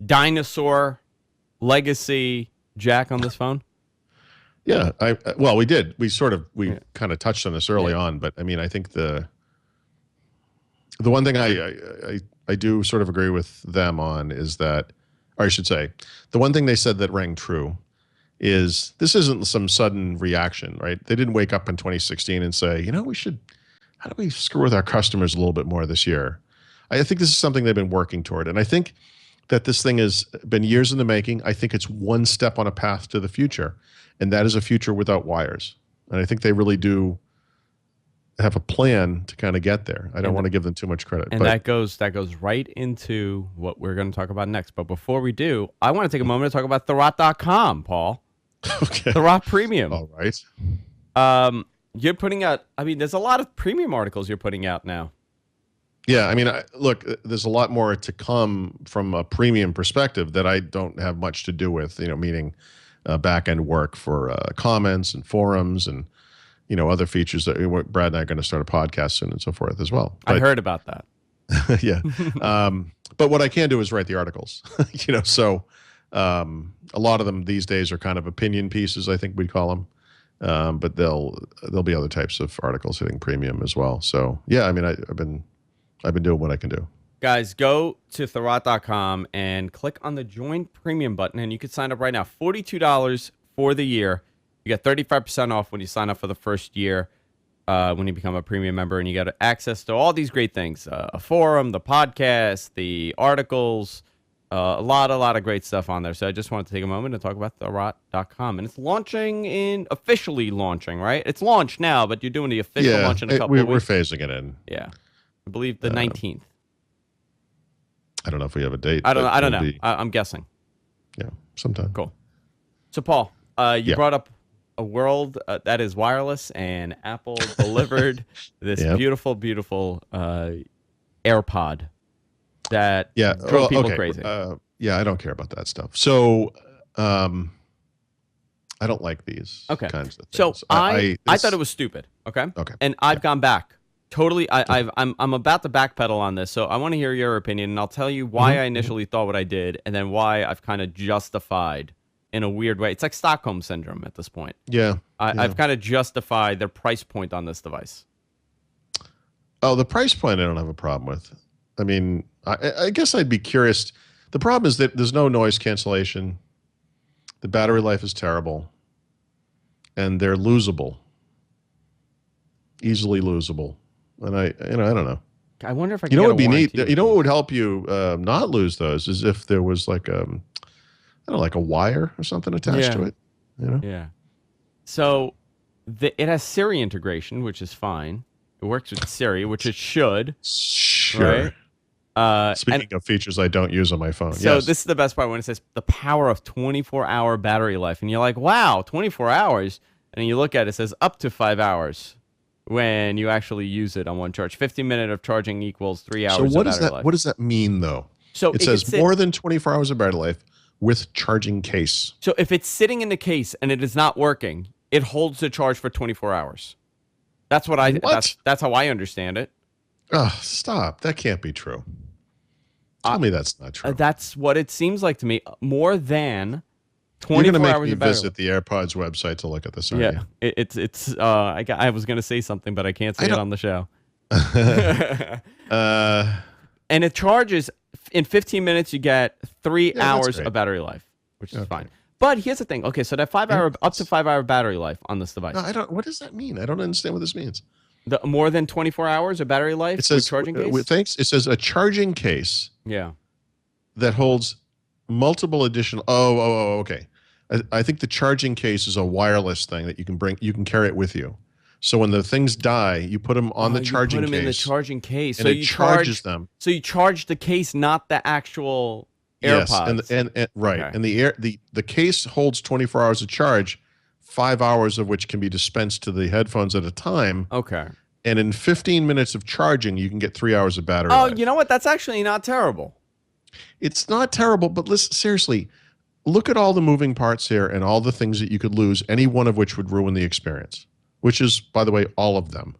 dinosaur legacy jack on this phone? Yeah, well, we did. We kind of touched on this early on, but I mean, I think the one thing I do sort of agree with them on is that, or I should say, the one thing they said that rang true is this isn't some sudden reaction, right? They didn't wake up in 2016 and say, how do we screw with our customers a little bit more this year? I think this is something they've been working toward, and I think that this thing has been years in the making. I think it's one step on a path to the future, and that is a future without wires. And I think they really do have a plan to kind of get there. I don't want to give them too much credit. And that goes right into what we're going to talk about next. But before we do, I want to take a moment to talk about Thurrott.com, Paul. Okay. Thurrott Premium. All right. You're putting out, I mean, there's a lot of premium articles you're putting out now. Yeah, I mean, look, there's a lot more to come from a premium perspective that I don't have much to do with, meaning back-end work for comments and forums and, other features that Brad and I are going to start a podcast soon and so forth as well. I heard about that. Yeah. But what I can do is write the articles, so a lot of them these days are kind of opinion pieces, I think we'd call them. But there'll be other types of articles hitting premium as well. So yeah, I mean, I've been doing what I can do. Guys, go to Thurrott.com and click on the Join Premium button, and you can sign up right now. $42 for the year. You get 35% off when you sign up for the first year when you become a premium member, and you get access to all these great things. A forum, the podcast, the articles, a lot of great stuff on there. So I just wanted to take a moment to talk about Thurrott.com. And it's officially launching, right? It's launched now, but you're doing the official launch in a couple of weeks. We're phasing it in. Yeah. I believe the 19th. I don't know if we have a date. I don't know. I'm guessing. Yeah, sometime. Cool. So, Paul, you brought up a world that is wireless, and Apple delivered this beautiful, beautiful AirPod that drove people crazy. I don't care about that stuff. So, I don't like these kinds of things. So I thought it was stupid. Okay. And I've gone back. Totally, I'm about to backpedal on this, so I want to hear your opinion, and I'll tell you why I initially thought what I did, and then why I've kind of justified in a weird way. It's like Stockholm Syndrome at this point. Yeah. I've kind of justified their price point on this device. Oh, the price point I don't have a problem with. I mean, I guess I'd be curious. The problem is that there's no noise cancellation. The battery life is terrible, and they're losable, easily losable. And I don't know. I wonder if I can what get would be neat? warranty. What would help you not lose those is if there was like like a wire or something attached to it. Yeah. So it has Siri integration, which is fine. It works with Siri, which it should. Sure. Right? Speaking of features I don't use on my phone. So yes. This is the best part when it says the power of 24-hour battery life, and you're like, wow, 24 hours, and you look at it, it says up to 5 hours. When you actually use it on one charge. 50 minutes of charging equals 3 hours of battery life. What does that mean, though? So it says more than 24 hours of battery life with charging case. So if it's sitting in the case and it is not working, it holds the charge for 24 hours. That's what that's how I understand it. Oh, stop. That can't be true. Tell me that's not true. That's what it seems like to me. More than 24 You're going to hours make me of battery visit the AirPods website to look at this. Yeah, it's. I was going to say something, but I can't say it on the show. And it charges in 15 minutes. You get 3 hours of battery life, which is fine. But here's the thing. Okay, so that up to 5 hour battery life on this device. No, I don't. What does that mean? I don't understand what this means. The more than 24 hours of battery life. It says with charging case. Thanks. It says a charging case. Yeah. That holds multiple additional. Okay. I think the charging case is a wireless thing that you can bring. You can carry it with you. So when the things die, you put them on the charging case. You put them in the charging case, and it charges them. So you charge the case, not the actual AirPods. Yes, and right, and the case holds 24 hours of charge, 5 hours of which can be dispensed to the headphones at a time. Okay. And in 15 minutes of charging, you can get 3 hours of battery life. life. You know what? That's actually not terrible. It's not terrible, but listen, seriously, look at all the moving parts here and all the things that you could lose, any one of which would ruin the experience, which is, by the way, all of them.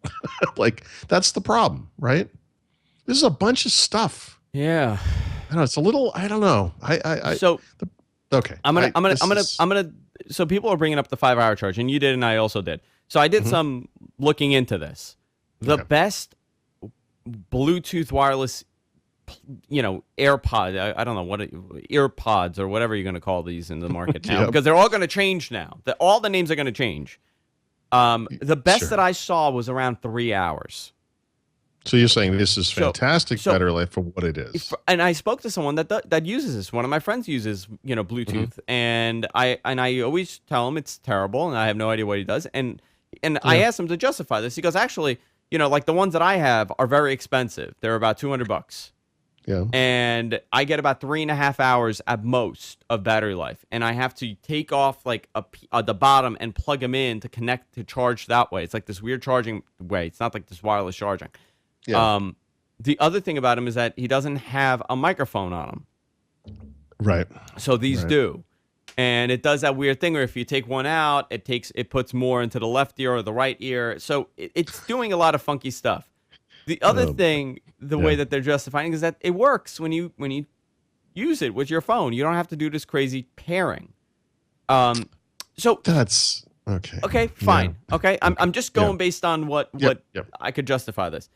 Like, that's the problem, right? This is a bunch of stuff. Yeah. I know, it's a little, I don't know. Okay. I'm gonna so people are bringing up the 5-hour charge, and you did, and I also did. So I did some looking into this. The best Bluetooth wireless, AirPod. I don't know earpods or whatever you're going to call these in the market now, because they're all going to change now. All the names are going to change. The best that I saw was around 3 hours. So you're saying this is fantastic battery life for what it is. And I spoke to someone that uses this. One of my friends uses, Bluetooth, and I always tell him it's terrible, and I have no idea what he does. And I asked him to justify this. He goes, actually, like the ones that I have are very expensive. They're about $200. Yeah. And I get about 3.5 hours at most of battery life, and I have to take off like the bottom and plug them in to connect to charge that way. It's like this weird charging way. It's not like this wireless charging. Yeah. The other thing about him is that he doesn't have a microphone on him. Right. So these do. And it does that weird thing where if you take one out, it puts more into the left ear or the right ear. So it's doing a lot of funky stuff. The other thing, way that they're justifying is that it works when you use it with your phone. You don't have to do this crazy pairing. So that's okay. Okay, fine. Yeah. Okay. I'm just going based on what I could justify this.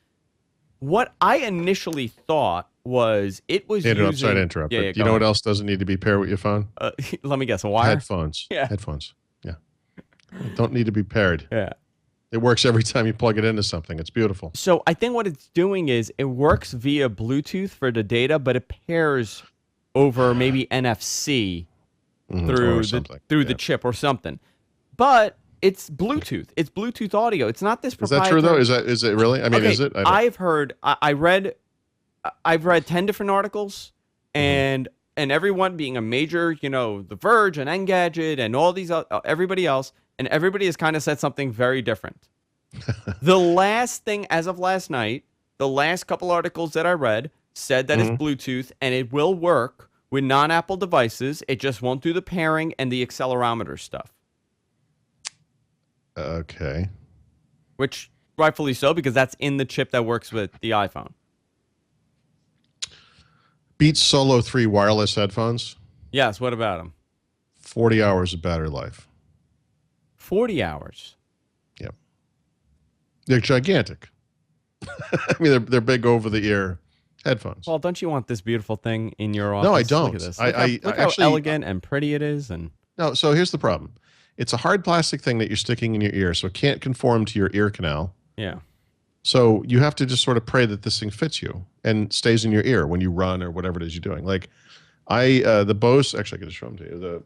What I initially thought was sorry to interrupt. But you know what else doesn't need to be paired with your phone? Let me guess. A wire? Headphones. Yeah. Headphones. Yeah. Don't need to be paired. Yeah. It works every time you plug it into something. It's beautiful. So I think what it's doing is it works via Bluetooth for the data, but it pairs over maybe NFC through the chip or something. But it's Bluetooth. It's Bluetooth audio. It's not this proprietary. Is that true though? Is it really? I mean, is it? I've read 10 different articles, and everyone being a major, The Verge and Engadget and all these everybody else, and everybody has kind of said something very different. The last thing, as of last night, the last couple articles that I read said that it's Bluetooth and it will work with non-Apple devices. It just won't do the pairing and the accelerometer stuff. Okay. Which rightfully so, because that's in the chip that works with the iPhone. Beats Solo 3 wireless headphones? Yes, what about them? 40 hours of battery life. 40 hours? Yep. They're gigantic. I mean, they're big over-the-ear headphones. Well, don't you want this beautiful thing in your office? No, I don't. Look at this. Look how elegant and pretty it is. No, so here's the problem. It's a hard plastic thing that you're sticking in your ear, so it can't conform to your ear canal. Yeah. So you have to just sort of pray that this thing fits you and stays in your ear when you run or whatever it is you're doing. Like the Bose, actually I could just show them to you.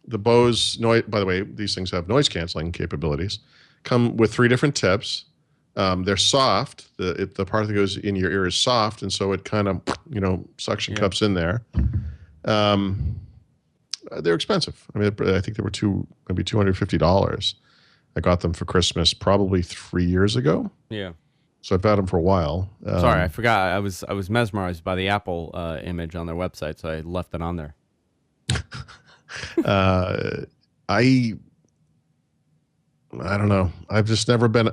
The Bose noise, by the way, these things have noise canceling capabilities, come with 3 different tips. They're soft. The part that goes in your ear is soft, and so it kind of, suction cups in there. They're expensive. I mean, I think they were maybe $250. I got them for Christmas probably 3 years ago. Yeah. So I've had them for a while. Sorry, I forgot. I was mesmerized by the Apple image on their website, so I left it on there. I don't know. I've just never been.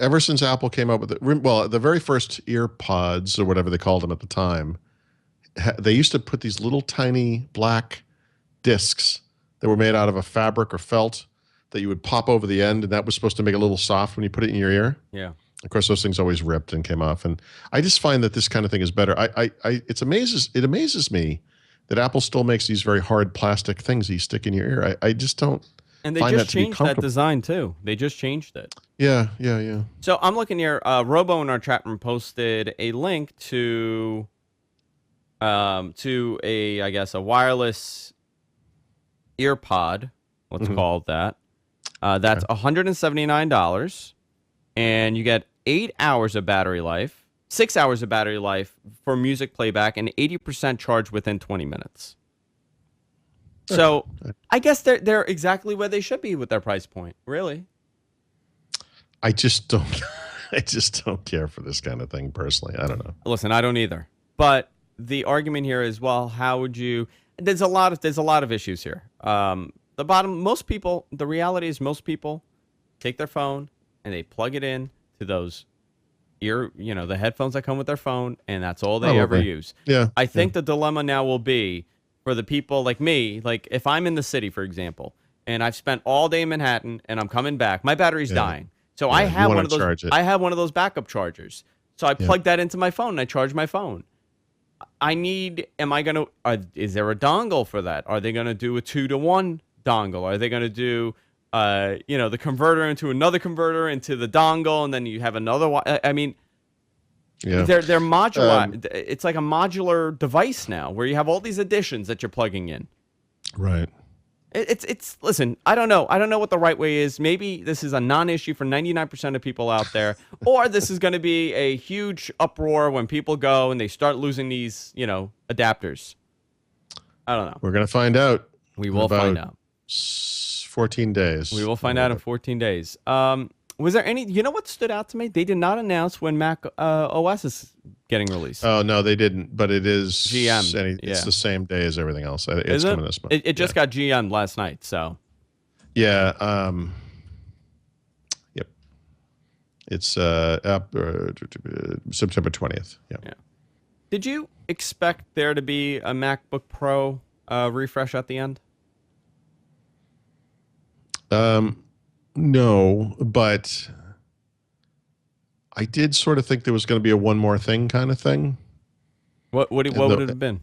Ever since Apple came up with the very first EarPods or whatever they called them at the time, they used to put these little tiny black discs that were made out of a fabric or felt that you would pop over the end, and that was supposed to make it a little soft when you put it in your ear. Yeah. Of course, those things always ripped and came off, and I just find that this kind of thing is better. It amazes me that Apple still makes these very hard plastic things that you stick in your ear. I just don't. And they just changed that design too. They just changed it. Yeah. So I'm looking here. Robo in our chat room posted a link to I guess a wireless earpod. Let's call it that. That's $179, and you get 8 hours of battery life, 6 hours of battery life for music playback, and 80% charge within 20 minutes. So I guess they're exactly where they should be with their price point. Really, I just don't care for this kind of thing personally. I don't know. Listen, I don't either. But the argument here is, well, how would you? There's a lot of issues here. The reality is most people take their phone and they plug it in to those the headphones that come with their phone, and that's all they ever use. Yeah. I think the dilemma now will be for the people like me. Like if I'm in the city, for example, and I've spent all day in Manhattan and I'm coming back, my battery's dying. So I have one of those. I have one of those backup chargers. So I plug that into my phone and I charge my phone. Is there a dongle for that? Are they going to do a 2-to-1 dongle? Are they going to do, the converter into another converter into the dongle, and then you have another? I mean, they're modular. It's like a modular device now, where you have all these additions that you're plugging in. Right. Listen, I don't know what the right way is. Maybe this is a non-issue for 99% of people out there, or this is going to be a huge uproar when people go and they start losing these, adapters. I don't know. We're going to find out. We will find out. 14 days. We will find out in 14 days. Was there what stood out to me? They did not announce when Mac OS is getting released. Oh, no, they didn't. But it is GM. It's the same day as everything else. It's is coming this month. It just got GM last night, so. Yeah. Yep. It's September 20th. Yeah. Did you expect there to be a MacBook Pro refresh at the end? No, but I did sort of think there was going to be a one more thing kind of thing. What would it have been?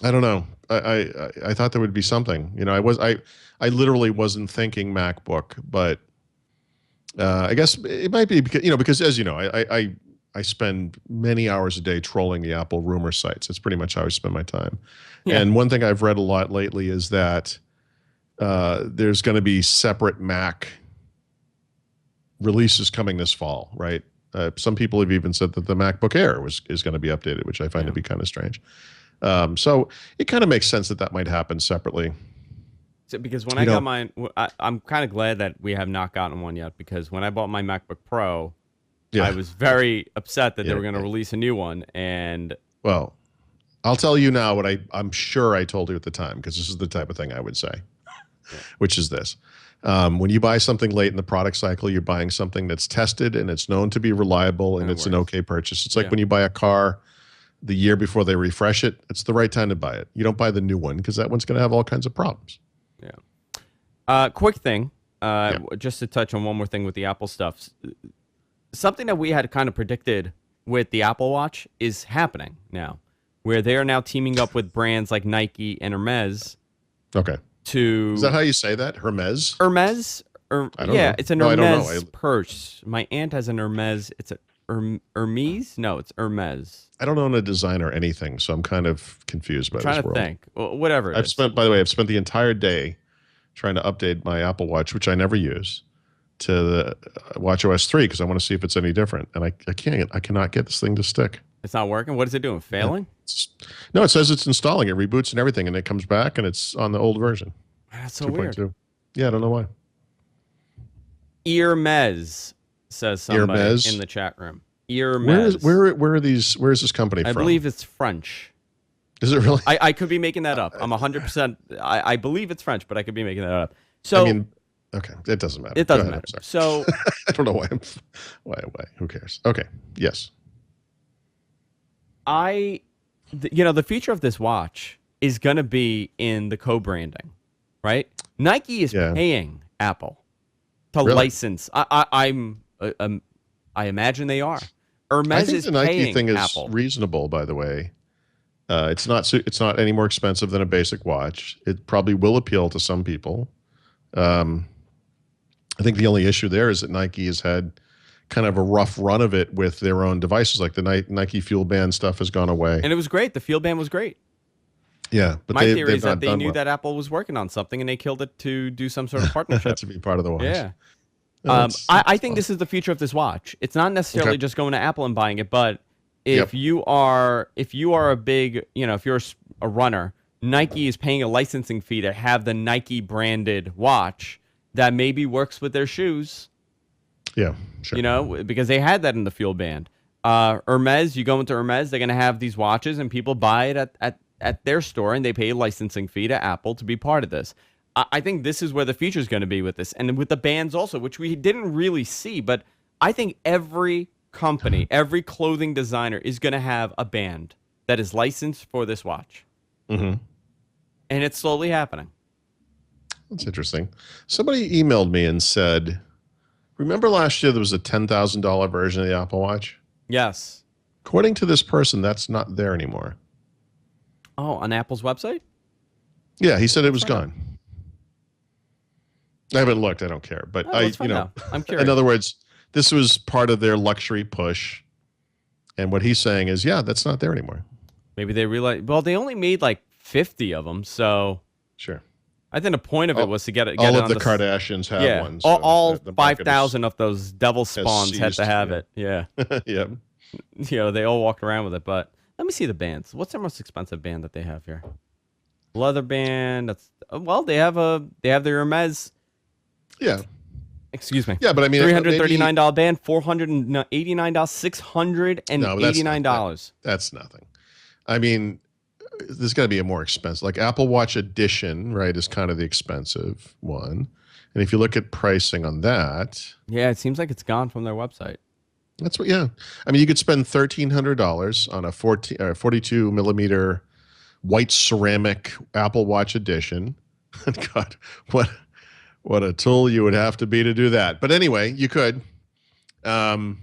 I don't know. I thought there would be something. I literally wasn't thinking MacBook, but I guess it might be because as you know, I spend many hours a day trolling the Apple rumor sites. It's pretty much how I spend my time. Yeah. And one thing I've read a lot lately is that there's going to be separate Mac releases coming this fall, right? Some people have even said that the MacBook Air is going to be updated, which I find to be kind of strange. So it kind of makes sense that might happen separately. So, because when I got mine, I'm kind of glad that we have not gotten one yet, because when I bought my MacBook Pro, I was very upset that they were going to release a new one. And well, I'll tell you now what I'm sure I told you at the time, because this is the type of thing I would say, which is this. When you buy something late in the product cycle, you're buying something that's tested and it's known to be reliable and it's an okay purchase. It's like when you buy a car the year before they refresh it, it's the right time to buy it. You don't buy the new one because that one's going to have all kinds of problems. Yeah. Quick thing, just to touch on one more thing with the Apple stuff. Something that we had kind of predicted with the Apple Watch is happening now, where they are now teaming up with brands like Nike and Hermes. Okay. Is that how you say that? Hermes? Hermes? I don't know. It's an Hermes purse. My aunt has an Hermes. It's a Hermes? No, it's Hermes. I don't own a design or anything, so I'm kind of confused by this world. I'm trying to think. Well, whatever it is. By the way, I've spent the entire day trying to update my Apple Watch, which I never use, to the watchOS 3 because I want to see if it's any different. And I cannot get this thing to stick. It's not working? What is it doing? Failing? No, it says it's installing. It reboots and everything, and it comes back, and it's on the old version. That's so weird. Yeah, I don't know why. Hermes, says somebody in the chat room. Hermes. Where are these? Where is this company from? I believe it's French. Is it really? I could be making that up. I'm 100%. I believe it's French, but I could be making that up. So I mean, okay, it doesn't matter. It doesn't matter. So I don't know why. Why? Who cares? Okay. Yes. The feature of this watch is going to be in the co-branding, right? Nike is paying Apple to license. I imagine they are. Hermes is paying Apple. I think the Nike thing is reasonable, by the way. It's not any more expensive than a basic watch. It probably will appeal to some people. I think the only issue there is that Nike has had kind of a rough run of it with their own devices. Like the Nike Fuel Band stuff has gone away. And it was great. The Fuel Band was great. Yeah. But my theory is that they knew that Apple was working on something and they killed it to do some sort of partnership. To be part of the watch. Yeah. I think this is the future of this watch. It's not necessarily just going to Apple and buying it, but if you are a big, if you're a runner, Nike is paying a licensing fee to have the Nike branded watch that maybe works with their shoes. Yeah, sure. Because they had that in the Fuel Band. Hermes, you go into Hermes, they're going to have these watches and people buy it at their store and they pay a licensing fee to Apple to be part of this. I think this is where the future is going to be with this. And with the bands also, which we didn't really see, but I think every company, every clothing designer is going to have a band that is licensed for this watch. Mm-hmm. And it's slowly happening. That's interesting. Somebody emailed me and said, remember last year there was a $10,000 version of the Apple Watch? Yes. According to this person, that's not there anymore. Oh, on Apple's website? Yeah, he said it was gone. I haven't looked. I don't care. But I'm curious. In other words, this was part of their luxury push. And what he's saying is, yeah, that's not there anymore. Maybe they realized, well, they only made like 50 of them. So sure. I think the point of it was to get it. All of the Kardashians have one. So all 5,000 of those devil spawns had to have it. Yeah. Yep. They all walked around with it. But let me see the bands. What's their most expensive band that they have here? Leather band. They have their Hermes. Yeah. Excuse me. Yeah, but I mean, $339 band, $489, $689. That's nothing. I mean, there's got to be a more expensive, like Apple Watch Edition, right? Is kind of the expensive one, and if you look at pricing on that, yeah, it seems like it's gone from their website. That's what. Yeah, I mean, you could spend $1,300 on a 42 millimeter white ceramic Apple Watch Edition. God, what a tool you would have to be to do that. But anyway, you could. And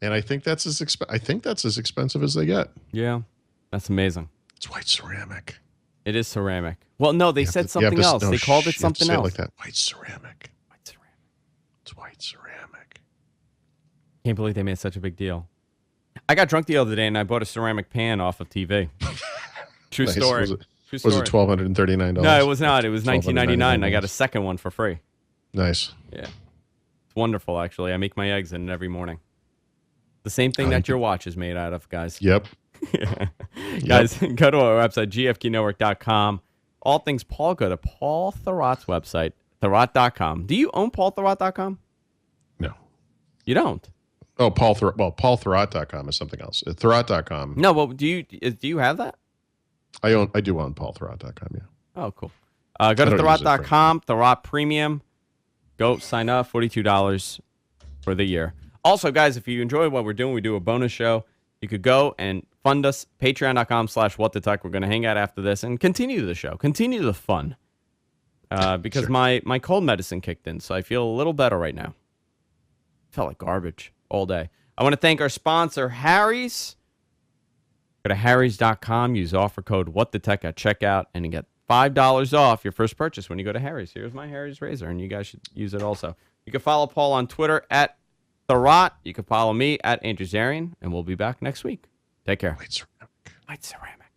I think that's as expensive as they get. Yeah, that's amazing. It's white ceramic. It is ceramic. Well, no, they said something else. They called it something else. Like that. White ceramic. White ceramic. It's white ceramic. Can't believe they made such a big deal. I got drunk the other day and I bought a ceramic pan off of TV. True Nice. story. Was it $1,239? No, it was not. It was $19.99. I got a second one for free. Nice. Yeah. It's wonderful, actually. I make my eggs in it every morning. The same thing that your watch is made out of, guys. Yep. Guys, go to our website, gfknetwork.com. All things Paul, go to Paul Thurrott's website, Thurrott.com. Do you own PaulThurrott.com? No. You don't? Oh, PaulThurrott.com is something else. Thurrott.com. No, well, do you have that? I do own PaulThurrott.com, yeah. Oh, cool. Go to Thurrott.com, Thurrott Premium. Go sign up, $42 for the year. Also, guys, if you enjoy what we're doing, we do a bonus show. You could go and fund us, patreon.com/whatthetech. We're going to hang out after this and continue the show, continue the fun. Because sure. my cold medicine kicked in, so I feel a little better right now. Felt like garbage all day. I want to thank our sponsor, Harry's. Go to harrys.com, use offer code whatthetech at checkout, and you get $5 off your first purchase when you go to Harry's. Here's my Harry's razor, and you guys should use it also. You can follow Paul on Twitter at Thurrott. You can follow me at Andrew Zarian, and we'll be back next week. Take care. White ceramic. White ceramic.